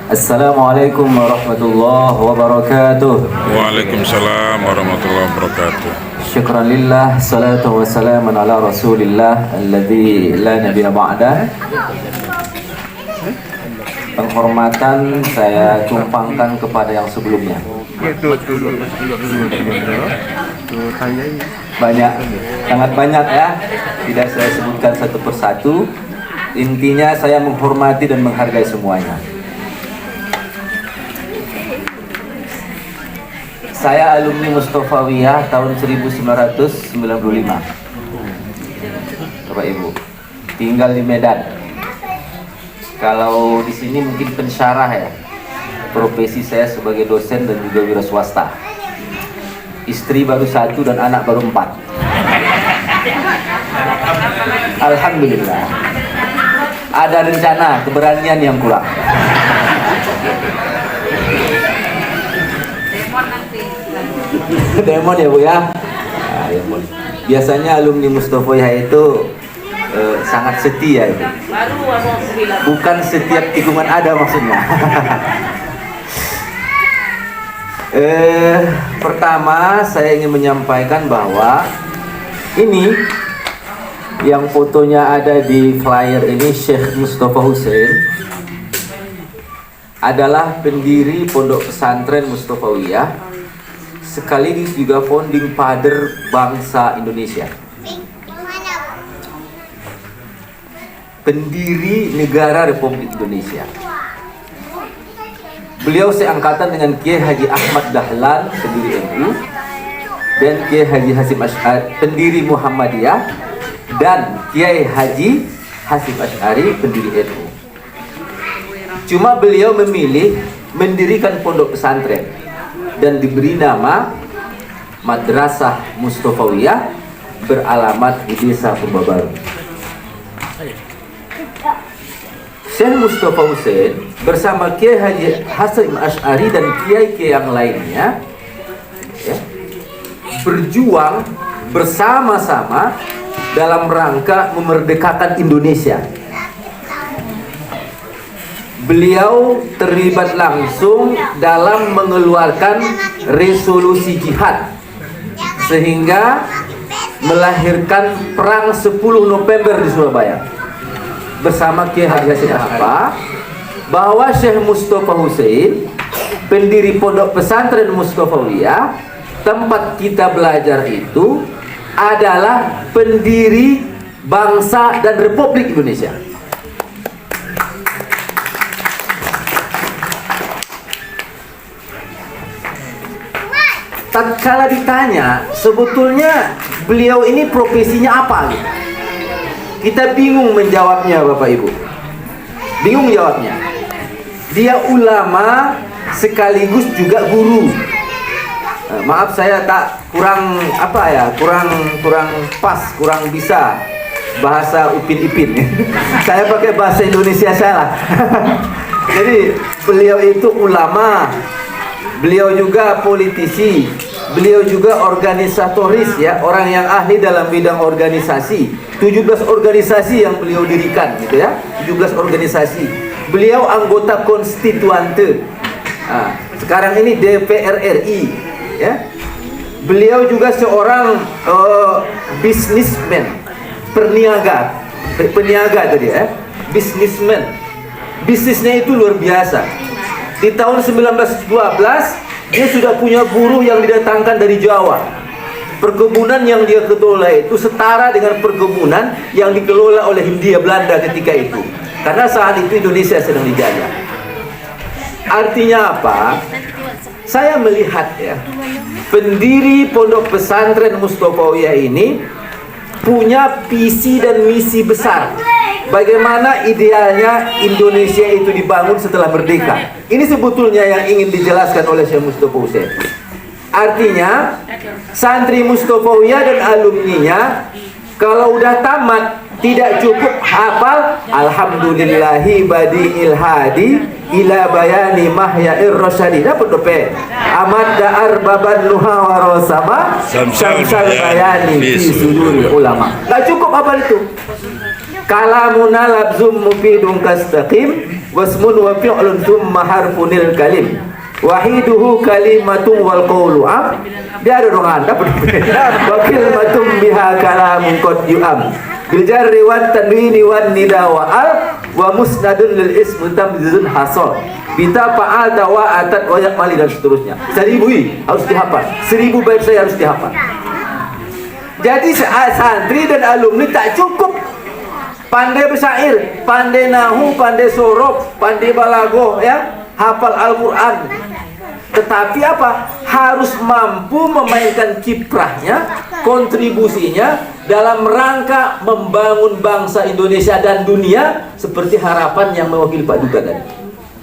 Assalamualaikum warahmatullahi wabarakatuh. Waalaikumsalam warahmatullahi wabarakatuh. Syukran lillah, salatu wassalamu ala rasulillah alladzi la nabiyya ba'dah. Penghormatan saya tumpangkan kepada yang sebelumnya. Banyak, sangat banyak ya. Tidak saya sebutkan satu persatu. Intinya saya menghormati dan menghargai semuanya. Saya alumni Mustofawiyah tahun 1995. Bapak Ibu, tinggal di Medan. Kalau di sini mungkin pensyarah ya. Profesi saya sebagai dosen dan juga wira swasta. Istri baru 1 dan anak baru 4. Alhamdulillah. Ada rencana, keberanian yang kurang. Demon ya Bu ya. Nah, demon. Biasanya alumni Mustofawiyah itu sangat setia itu. Bukan setiap tikungan ada maksudnya. Pertama saya ingin menyampaikan bahwa ini yang fotonya ada di flyer ini, Syekh Mustafa Hussein adalah pendiri Pondok Pesantren Mustofawiyah, sekaligus juga founding father bangsa Indonesia, pendiri negara Republik Indonesia. Beliau seangkatan dengan Kiai Haji Ahmad Dahlan, pendiri NU, dan Kiai Haji Hasyim Asy'ari, pendiri Muhammadiyah, dan Kiai Haji Hasyim Asy'ari, pendiri NU. Cuma beliau memilih mendirikan pondok pesantren dan diberi nama Madrasah Mustofawiyah beralamat di Desa Pembabaru. Syekh Mustafa Hussein bersama Kiai Haji Hasyim Asy'ari dan kiai-kiai yang lainnya ya, berjuang bersama-sama dalam rangka memerdekakan Indonesia. Beliau terlibat langsung dalam mengeluarkan resolusi jihad sehingga melahirkan perang 10 November di Surabaya bersama Kiai Haji Hasyim Asy'ari, bahwa Syekh Mustafa Hussein, pendiri Pondok Pesantren Mustofawiyah, tempat kita belajar itu adalah pendiri bangsa dan Republik Indonesia. Tatkala ditanya sebetulnya beliau ini profesinya apa gitu, kita bingung menjawabnya Bapak Ibu. Bingung jawabnya. Dia ulama sekaligus juga guru. Maaf saya kurang pas, bisa bahasa Upin Ipin. Saya pakai bahasa Indonesia salah. Jadi beliau itu ulama. Beliau juga politisi. Beliau juga organisatoris ya, orang yang ahli dalam bidang organisasi. 17 organisasi yang beliau dirikan gitu ya. 17 organisasi. Beliau anggota konstituante. Sekarang ini DPR RI ya. Beliau juga seorang businessman, peniaga tadi ya. Businessman. Bisnisnya itu luar biasa. Di tahun 1912 dia sudah punya buruh yang didatangkan dari Jawa. Perkebunan yang dia kelola itu setara dengan perkebunan yang dikelola oleh Hindia Belanda ketika itu. Karena saat itu Indonesia sedang dijajah. Artinya apa? Saya melihat ya, pendiri Pondok Pesantren Mustofawiyah ini punya visi dan misi besar. Bagaimana idealnya Indonesia itu dibangun setelah merdeka. Ini sebetulnya yang ingin dijelaskan oleh Syekh Mustafa Hussein. Artinya santri Mustofawiyah dan alumninya kalau udah tamat tidak cukup hafal alhamdulillahi badiil hadi ila bayani mahyair rasyadi, dapat dope amat da'ar baban nuha warosama syamsal bayani fi suduri ulama. Gak cukup hafal itu. Kalamuna labzum mufidun kastaqim wasmun wa fi'lun thumma harfunil kalim. Wahiduhu kalimatun wal qawlu am. Dia ada dong anda wa kalimatun biha kalamun qad yu'am. Bil jarri wan tanwini wan nida wa al wa musnadun lil ismi tamzizun hasal. Bita fa'al wa atat wa yakmali dan seterusnya. 1000 harus dihafal. 1000 bait saya harus dihafal. Jadi santri dan alumni tak cukup pandai bersair, pandai nahu, pandai sorof, pandai balagoh, ya, hafal Al-Quran. Tetapi apa? Harus mampu memainkan kiprahnya, kontribusinya dalam rangka membangun bangsa Indonesia dan dunia seperti harapan yang mewakili Pak Duta tadi.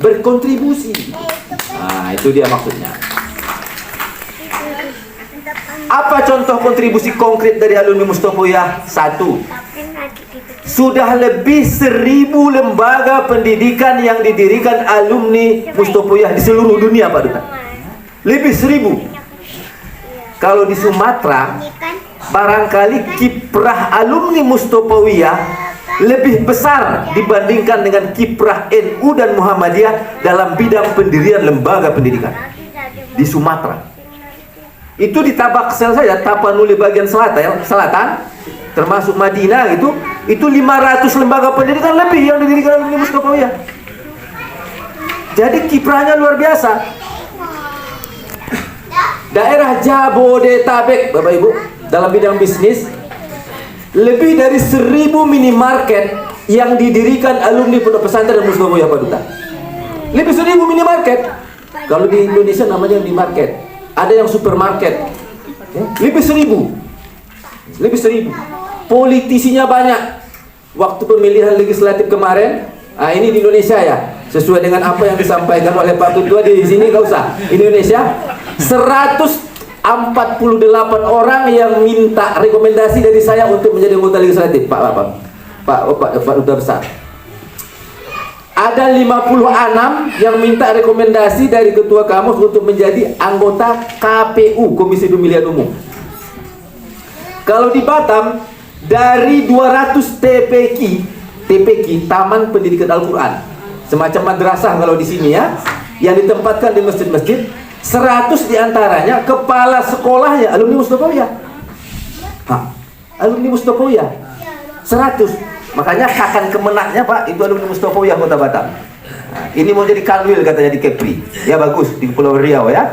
Berkontribusi. Nah, itu dia maksudnya. Apa contoh kontribusi konkret dari alumni Mustopoiyah? 1. Sudah lebih 1000 lembaga pendidikan yang didirikan alumni Mustopoiyah di seluruh dunia, Pak Duta. Lebih 1000. Kalau di Sumatera, barangkali kiprah alumni Mustopoiyah lebih besar dibandingkan dengan kiprah NU dan Muhammadiyah dalam bidang pendirian lembaga pendidikan di Sumatera. Itu di Tabaksel saja, Tapanuli bagian selatan, termasuk Madinah itu 500 lembaga pendidikan lebih yang didirikan oleh Mustopoiyah. Jadi kiprahnya luar biasa. Daerah Jabodetabek, Bapak Ibu, dalam bidang bisnis, lebih dari 1000 minimarket yang didirikan alumni Pondok Pesantren Mustopoiyah, Pak Duta. Lebih 1000 minimarket. Kalau di Indonesia namanya minimarket. Ada yang supermarket, ya, lebih 1000. Politisinya banyak. Waktu pemilihan legislatif kemarin, ini di Indonesia ya, sesuai dengan apa yang disampaikan oleh Pak Ketua di sini, nggak usah. Indonesia 148 orang yang minta rekomendasi dari saya untuk menjadi anggota legislatif, Pak Duta Besar. Ada 56 yang minta rekomendasi dari Ketua Kamus untuk menjadi anggota KPU, Komisi Pemilihan Umum. Kalau di Batam, dari 200 TPQ, Taman Pendidikan Al-Quran, semacam madrasah kalau di sini ya, yang ditempatkan di masjid-masjid, 100 diantaranya kepala sekolahnya alumni Mustopoiyah. Alumni Mustopoiyah 100. Makanya kakan kemenaknya, Pak, itu alumni Mustopoiyah Kota Batam. Ini mau jadi kanwil katanya di Kepri. Ya bagus, di Pulau Riau ya.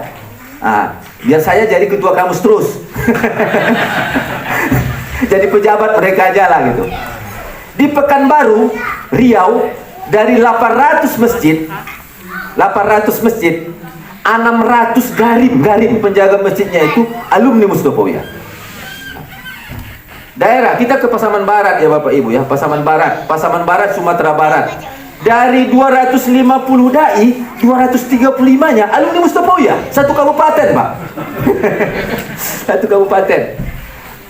Biar saya jadi ketua kamus terus. Jadi pejabat mereka aja lah gitu. Di Pekanbaru, Riau, dari 800 masjid, 600 garim penjaga masjidnya itu alumni Mustopoiyah. Daerah, kita ke Pasaman Barat ya Bapak Ibu ya, Pasaman Barat Sumatera Barat. Dari 250 dai, 235-nya alumni Mustopoiyah, satu kabupaten, Pak. Satu kabupaten.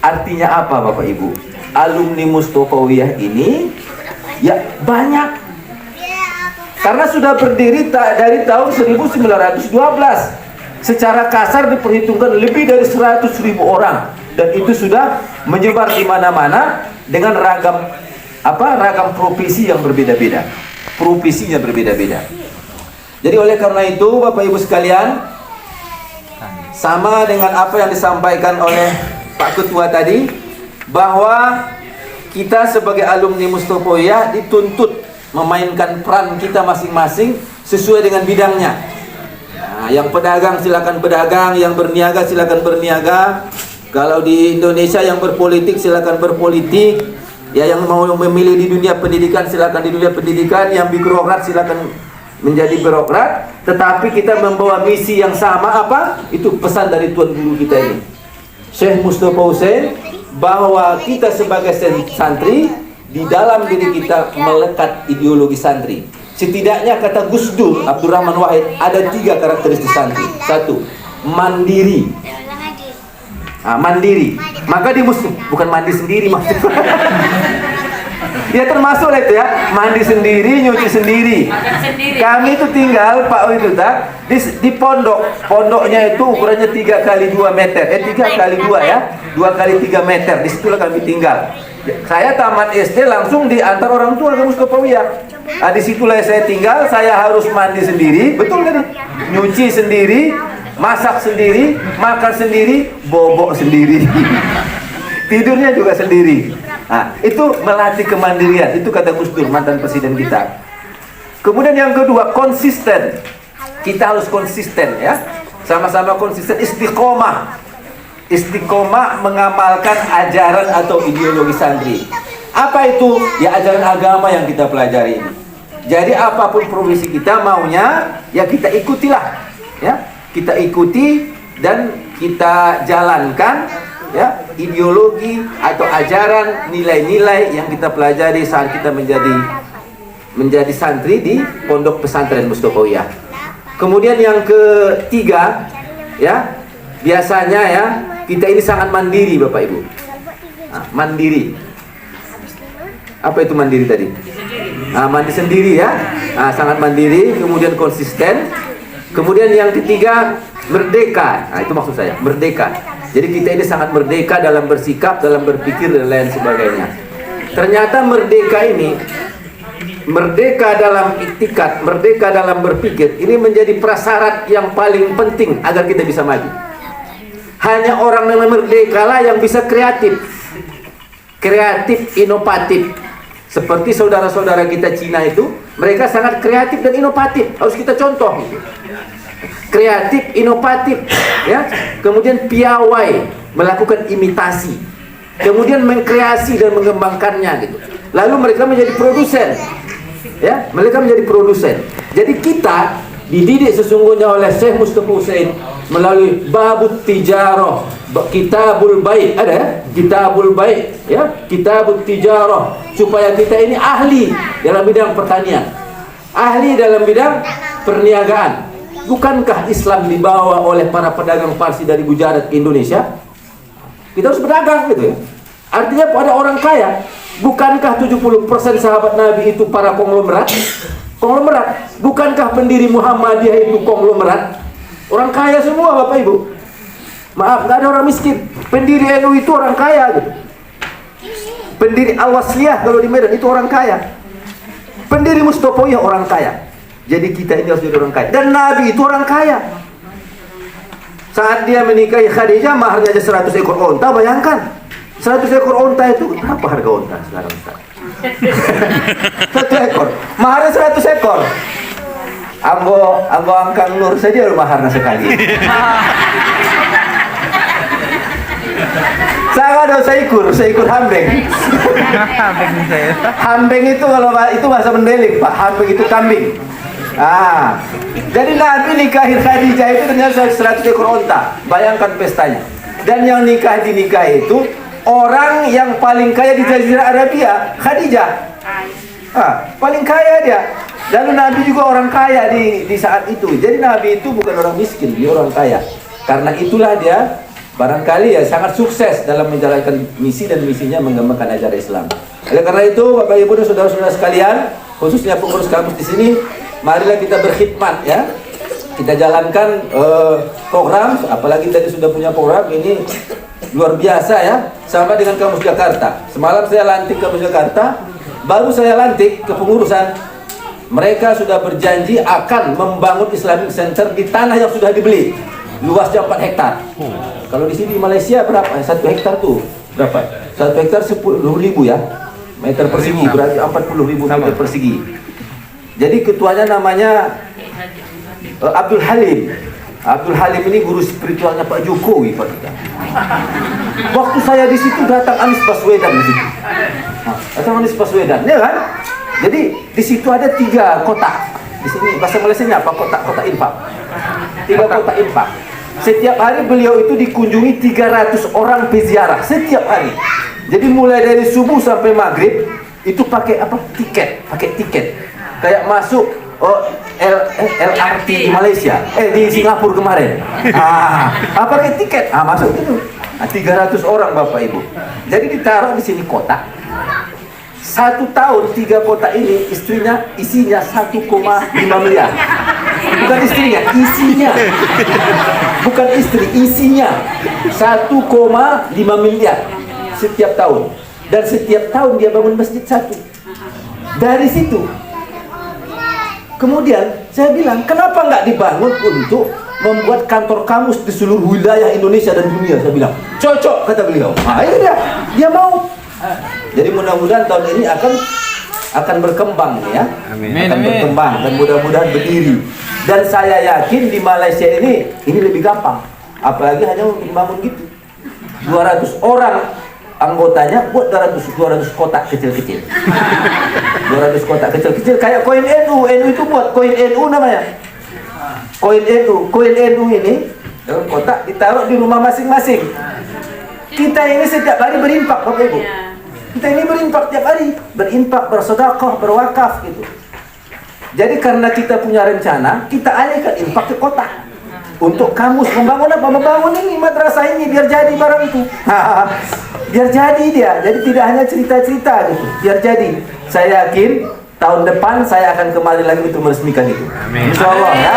Artinya apa Bapak Ibu? Alumni Mustopoiyah ini ya banyak. Karena sudah berdiri dari tahun 1912. Secara kasar diperhitungkan lebih dari 100.000 orang. Dan itu sudah menyebar di mana-mana dengan ragam profesi yang berbeda-beda. Profesinya berbeda-beda. Jadi oleh karena itu Bapak Ibu sekalian, sama dengan apa yang disampaikan oleh Pak Ketua tadi, bahwa kita sebagai alumni Mustopoiyah dituntut memainkan peran kita masing-masing sesuai dengan bidangnya. Nah, yang pedagang silakan berdagang, yang berniaga silakan berniaga. Kalau di Indonesia yang berpolitik silakan berpolitik. Ya, yang mau memilih di dunia pendidikan silakan di dunia pendidikan, yang birokrat silakan menjadi birokrat. Tetapi kita membawa misi yang sama, apa? Itu pesan dari Tuan Guru kita ini, Syekh Mustafa Hussein, bahwa kita sebagai santri, di dalam diri kita melekat ideologi santri. Setidaknya kata Gus Dur Abdurrahman Wahid, ada 3 karakteristik santri. 1, mandiri. Mandiri. Maka di Muslim bukan mandi sendiri maksudnya. Dia termasuk itu ya, mandi sendiri, nyuci sendiri. Kami itu tinggal Pak itu di pondok. Pondoknya itu ukurannya 3 kali 2 meter. 3 kali 2 ya, 2 kali 3 meter. Disitulah kami tinggal. Saya tamat SD langsung diantar orang tua ke Mustofawiyah. Nah, disitulah saya tinggal. Saya harus mandi sendiri, betul tadi, nyuci sendiri, masak sendiri, makan sendiri, bobok sendiri, tidurnya juga sendiri. Nah, itu melatih kemandirian. Itu kata Gus Dur, mantan presiden kita. Kemudian yang kedua, konsisten. Kita harus konsisten ya, sama-sama konsisten, istiqomah. Istiqomah mengamalkan ajaran atau ideologi santri. Apa itu? Ya ajaran agama yang kita pelajari ini. Jadi apapun profesi kita maunya, ya kita ikutilah, ya kita ikuti dan kita jalankan, ya ideologi atau ajaran, nilai-nilai yang kita pelajari saat kita menjadi santri di Pondok Pesantren Mustofawiyah. Kemudian yang ketiga, ya biasanya ya kita ini sangat mandiri, Bapak Ibu. Nah, mandiri. Apa itu mandiri tadi? Mandi sendiri ya. Sangat mandiri, kemudian konsisten. Kemudian yang ketiga, merdeka. Itu maksud saya, merdeka. Jadi kita ini sangat merdeka dalam bersikap, dalam berpikir dan lain sebagainya. Ternyata merdeka ini, merdeka dalam iktikad, merdeka dalam berpikir, ini menjadi prasyarat yang paling penting agar kita bisa maju. Hanya orang yang merdeka lah yang bisa kreatif, inovatif. Seperti saudara-saudara kita Cina itu, mereka sangat kreatif dan inovatif. Harus kita contoh. Kreatif, inovatif, ya. Kemudian piawai, melakukan imitasi. Kemudian mengkreasi dan mengembangkannya gitu. Lalu mereka menjadi produsen. Ya, mereka menjadi produsen. Jadi kita dididik sesungguhnya oleh Syekh Mustafa Hussein melalui babut tijarah, kitabul baik, ada ya? Kitabul baik, ya, kitabut tijarah, supaya kita ini ahli dalam bidang pertanian, ahli dalam bidang perniagaan. Bukankah Islam dibawa oleh para pedagang Parsi dari Gujarat ke Indonesia? Kita harus berdagang gitu ya. Artinya pada orang kaya. Bukankah 70% sahabat Nabi itu para konglomerat? Konglomerat. Bukankah pendiri Muhammadiyah itu konglomerat? Orang kaya semua, Bapak Ibu. Maaf, nggak ada orang miskin. Pendiri NU itu orang kaya gitu. Pendiri Al-Wasliyah kalau di Medan itu orang kaya. Pendiri Mustofawiyah orang kaya. Jadi kita ini harus jadi orang kaya. Dan Nabi itu orang kaya. Saat dia menikahi Khadijah, maharnya aja 100 ekor onta. Bayangkan, 100 ekor onta itu berapa harga onta sekarang? 1 ekor, maharnya 100 ekor. Ambo angkang Nur saja maharnya sekali. Saya ada seikur hambeng. Hambeng itu kalau itu bahasa Mendeling, Pak. Hambeng itu kambing. Jadi Nabi nikahi Khadijah itu ternyata 100 ekor onta. Bayangkan pestanya. Dan yang dinikahi itu orang yang paling kaya di Jazirah Arabia, Khadijah. Paling kaya dia. Lalu Nabi juga orang kaya di saat itu. Jadi Nabi itu bukan orang miskin, dia orang kaya. Karena itulah dia barangkali ya sangat sukses dalam menjalankan misi dan misinya mengembangkan ajaran Islam. Oleh karena itu, Bapak Ibu dan saudara-saudara sekalian, khususnya pengurus kampus di sini, marilah kita berkhidmat ya. Kita jalankan program, apalagi tadi sudah punya program ini luar biasa ya, sama dengan Kampus Jakarta. Semalam saya lantik Kampus Jakarta, baru saya lantik kepengurusan. Mereka sudah berjanji akan membangun Islamic Center di tanah yang sudah dibeli, luasnya 4 hektar. Kalau di sini di Malaysia berapa? 1 hektar tuh berapa? 1 hektar 10.000 ya meter persegi, berarti 40.000 meter persegi. Jadi ketuanya namanya Abdul Halim. Abdul Halim ini guru spiritualnya Pak Jokowi, Pak. Waktu saya di situ datang Anies Baswedan di situ. Datang Anies Baswedan, ya kan? Jadi di situ ada 3 kotak. Di sini bahasa Malaysianya apa? Kotak infak. 3 kotak infak. Setiap hari beliau itu dikunjungi 300 orang peziarah setiap hari. Jadi mulai dari subuh sampai maghrib itu pakai apa? Pakai tiket. Kayak masuk LRT di Malaysia, di Singapura kemarin. Pakai tiket, masuk itu. 300 orang Bapak Ibu. Jadi ditaruh di sini kotak. 1 tahun 3 kotak ini isinya 1,5 miliar. Bukan istrinya, isinya. Bukan istri, isinya 1,5 miliar setiap tahun. dan setiap tahun dia bangun masjid satu. Dari situ kemudian saya bilang, kenapa nggak dibangun untuk membuat kantor kamus di seluruh wilayah Indonesia dan dunia? Saya bilang, cocok, kata beliau. Nah, itu dia mau. Jadi mudah-mudahan tahun ini akan berkembang ya. Akan berkembang dan mudah-mudahan berdiri. Dan saya yakin di Malaysia ini lebih gampang. Apalagi hanya untuk bangun gitu. 200 orang anggotanya buat 200 kotak kecil-kecil. 200 kotak kecil-kecil kayak koin NU. NU itu buat koin NU namanya. Koin NU ini dalam kotak ditaruh di rumah masing-masing. Kita ini setiap hari berimpak, Bapak Ibu. Kita ini berimpak tiap hari, berimpak, bersedekah, berwakaf gitu. Jadi karena kita punya rencana, kita alihkan infak ke kota. Untuk kamus membangun apa? Membangun ini madrasah ini biar jadi barang itu. Biar jadi dia. Jadi tidak hanya cerita-cerita gitu. Biar jadi. Saya yakin tahun depan saya akan kembali lagi untuk meresmikan itu. Insyaallah ya.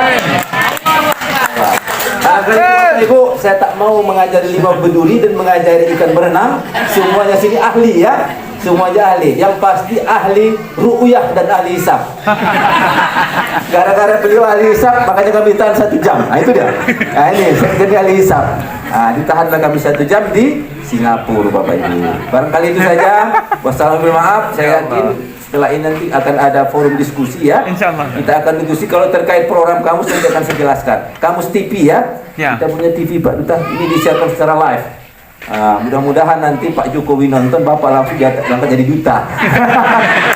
Ibu, saya tak mau mengajari limau berduri dan mengajari ikan berenang. Semuanya sini ahli ya. Semuanya ahli. Yang pasti ahli ru'yah dan ahli hisab. Gara-gara beliau ahli hisab, makanya kami tahan 1 jam. Nah itu dia. Nah ini, saya jadi ahli hisab. Nah, ditahanlah kami 1 jam di Singapura, Bapak Ibu. Barangkali itu saja. Wassalamualaikum, maaf. Saya yakin setelah ini nanti akan ada forum diskusi ya. Insyaallah. Kita akan diskusi kalau terkait program kamus, nanti akan saya jelaskan. Kamus TV ya. Kita punya TV Pak Duta. Ini disiarkan secara live. Mudah-mudahan nanti Pak Jokowi nonton, Bapak langsung diangkat jadi duta.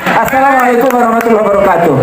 Assalamualaikum warahmatullahi wabarakatuh.